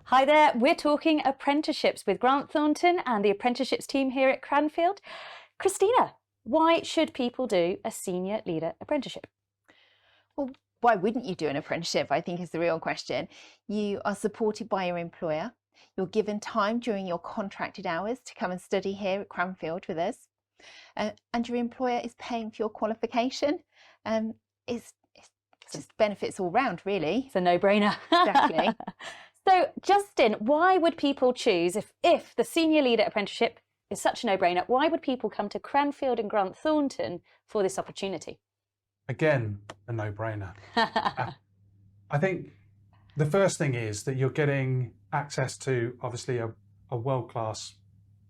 Hi there, we're talking apprenticeships with Grant Thornton and the apprenticeships team here at Cranfield. Christina, why should people do a senior leader apprenticeship? Well, why wouldn't you do an apprenticeship, I think is the real question. You are supported by your employer. You're given time during your contracted hours to come and study here at Cranfield with us. And your employer is paying for your qualification. It's just benefits all round, really. It's a no-brainer. Exactly. So, Justin, why would people choose, if the senior leader apprenticeship is such a no-brainer, why would people come to Cranfield and Grant Thornton for this opportunity? Again, a no-brainer. I think the first thing is that you're getting access to, obviously, a world-class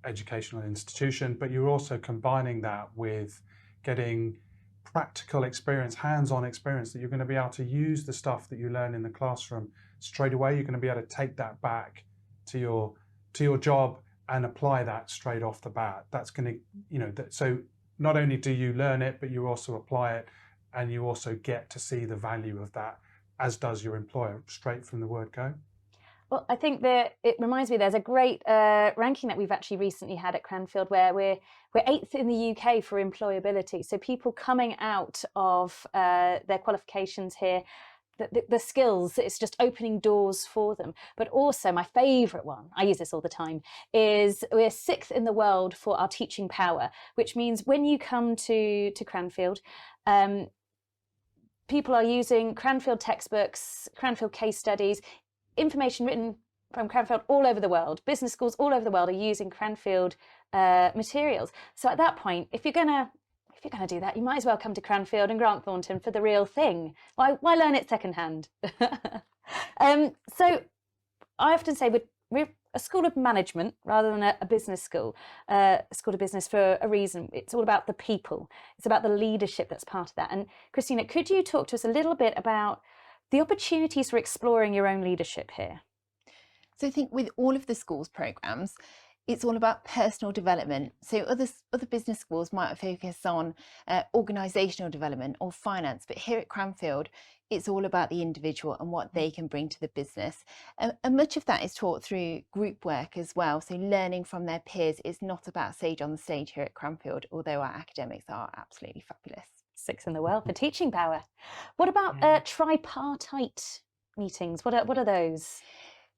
educational institution, but you're also combining that with getting practical experience, hands-on experience, that you're going to be able to use the stuff that you learn in the classroom straight away. You're going to be able to take that back to your job and apply that straight off the bat. That's going to, so not only do you learn it, but you also apply it, and you also get to see the value of that, as does your employer, straight from the word go. Well, I think that it reminds me, there's a great ranking that we've actually recently had at Cranfield where we're 8th in the UK for employability. So people coming out of their qualifications here, the skills, it's just opening doors for them. But also my favourite one, I use this all the time, is we're 6th in the world for our teaching power, which means when you come to Cranfield, people are using Cranfield textbooks, Cranfield case studies, information written from Cranfield all over the world. Business schools all over the world are using Cranfield materials. So at that point, if you're gonna do that, you might as well come to Cranfield and Grant Thornton for the real thing. Why learn it secondhand? So I often say we're a school of management rather than a business school, a school of business for a reason. It's all about the people. It's about the leadership that's part of that. And Christina, could you talk to us a little bit about the opportunities for exploring your own leadership here? So I think with all of the schools programs, it's all about personal development. So other business schools might focus on organisational development or finance, but here at Cranfield, it's all about the individual and what they can bring to the business. And much of that is taught through group work as well. So learning from their peers is not about sage on the stage here at Cranfield, although our academics are absolutely fabulous. 6th in the world for teaching power. What about tripartite meetings? What are those?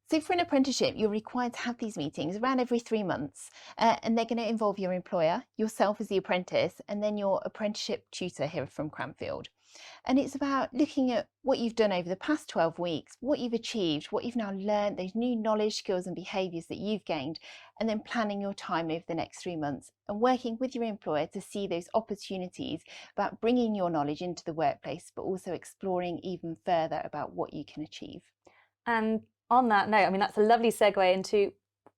So for an apprenticeship, you're required to have these meetings around every 3 months, and they're going to involve your employer, yourself as the apprentice, and then your apprenticeship tutor here from Cranfield. And it's about looking at what you've done over the past 12 weeks, what you've achieved, what you've now learned, those new knowledge, skills and behaviours that you've gained, and then planning your time over the next 3 months and working with your employer to see those opportunities about bringing your knowledge into the workplace, but also exploring even further about what you can achieve. And on that note, I mean, that's a lovely segue into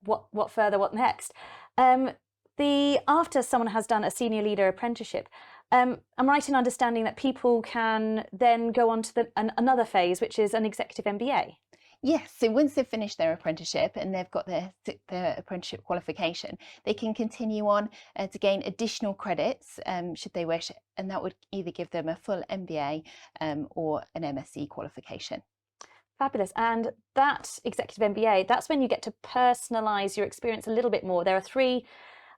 what further, what next. After someone has done a senior leader apprenticeship, I'm right in understanding that people can then go on to another phase, which is an executive MBA. Yes, so once they've finished their apprenticeship and they've got their apprenticeship qualification, they can continue on to gain additional credits should they wish, and that would either give them a full MBA or an MSc qualification. Fabulous. And that executive MBA, that's when you get to personalise your experience a little bit more. I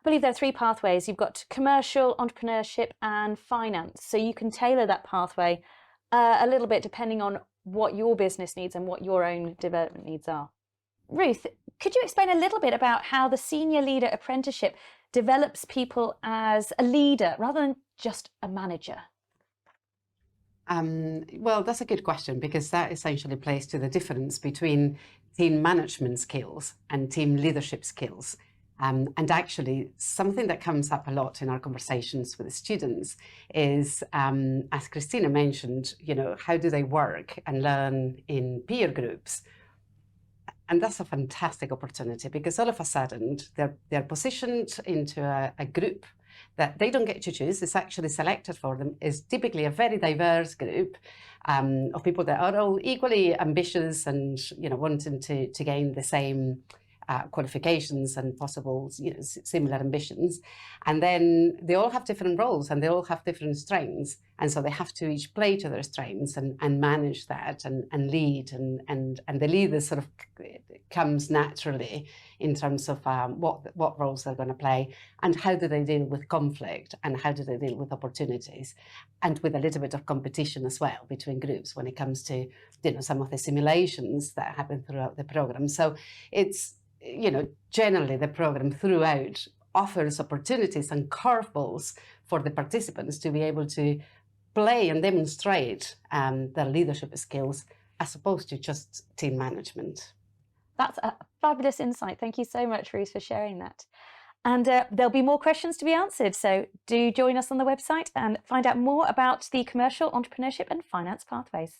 believe there are 3 pathways. You've got commercial, entrepreneurship and finance. So you can tailor that pathway a little bit depending on what your business needs and what your own development needs are. Ruth, could you explain a little bit about how the senior leader apprenticeship develops people as a leader rather than just a manager? Well, that's a good question, because that essentially plays to the difference between team management skills and team leadership skills. And actually, something that comes up a lot in our conversations with the students is, as Christina mentioned, how do they work and learn in peer groups? And that's a fantastic opportunity, because all of a sudden they're positioned into a group that they don't get to choose. It's actually selected for them. It's typically a very diverse group of people that are all equally ambitious and wanting to gain the same qualifications and possible, similar ambitions. And then they all have different roles and they all have different strengths. And so they have to each play to their strengths and manage that and lead. And the leader sort of comes naturally in terms of what roles they're going to play and how do they deal with conflict and how do they deal with opportunities, and with a little bit of competition as well between groups when it comes to some of the simulations that happen throughout the program. So it's generally the program throughout offers opportunities and curveballs for the participants to be able to play and demonstrate their leadership skills as opposed to just team management. That's a fabulous insight. Thank you so much, Ruth, for sharing that. And there'll be more questions to be answered. So do join us on the website and find out more about the commercial, entrepreneurship and finance pathways.